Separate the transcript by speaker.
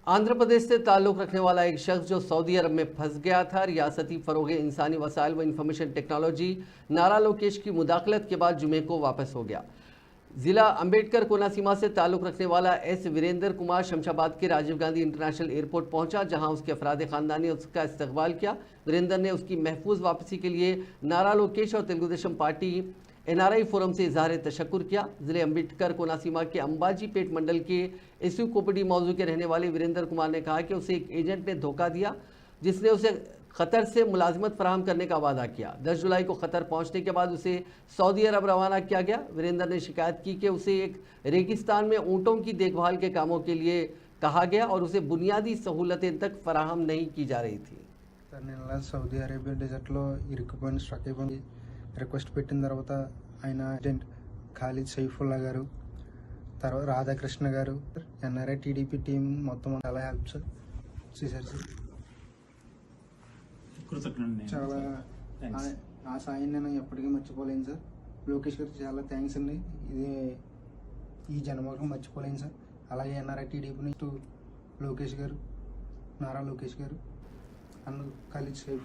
Speaker 1: आंध्र प्रदेश से ताल्लुक़ रखने वाला एक शख्स जो सऊदी अरब में फंस गया था, रियासती फ़रोग़ इंसानी वसाइल व इंफॉर्मेशन टेक्नोलॉजी नारा लोकेश की मुदाखलत के बाद जुमे को वापस हो गया। जिला अम्बेडकर कोनासीमा से ताल्लुक़ रखने वाला एस वीरेंद्र कुमार शमशाबाद के राजीव गांधी इंटरनेशनल एयरपोर्ट पहुंचा, जहां उसके अफराद ख़ानदान ने उसका इस्तकबाल किया। वीरेंद्र ने उसकी महफूज वापसी के लिए नारा लोकेश और Telugu Desam party NRI forum से इजहार तशक्कुर किया। जिले अम्बेडकर कोनासीमा के अंबाजीपेट मंडल के एसयू कोपडी मौजू के रहने वाले वीरेंद्र कुमार ने कहा कि उसे एक एजेंट ने धोखा दिया, जिसने उसे कतर से मुलाजमत फराहम करने का वादा किया। 10 जुलाई को कतर पहुंचने के बाद उसे सऊदी अरब रवाना किया गया। वीरेंद्र ने शिकायत की कि उसे एक रेगिस्तान में ऊँटों की देखभाल के कामों के लिए कहा गया और उसे बुनियादी सहूलतें तक फराहम नहीं की जा रही थी।
Speaker 2: సౌదీ అరేబియా డెజర్ట్లో ఇరుక్కుపోయిన స్ట్రక్ అయిపోయింది. రిక్వెస్ట్ పెట్టిన తర్వాత ఆయన ఏజెంట్ ఖాలిద్ సైఫుల్లా గారు, తర్వాత రాధాకృష్ణ గారు, ఎన్ఆర్ఐ టీడీపీ టీం మొత్తం చాలా హెల్ప్ చేశారు సార్. చాలా ఆ సాయం నేను ఎప్పటికీ మర్చిపోలేను సార్. లోకేష్ గారికి చాలా థ్యాంక్స్ అండి. ఇది ఈ జన్మకు మర్చిపోలేను సార్. అలాగే ఎన్ఆర్ఐ టీడీపీ నుంచి లోకేష్ గారు, నారా లోకేష్ గారు, అన్న ఖాలిద్ సైఫుల్లా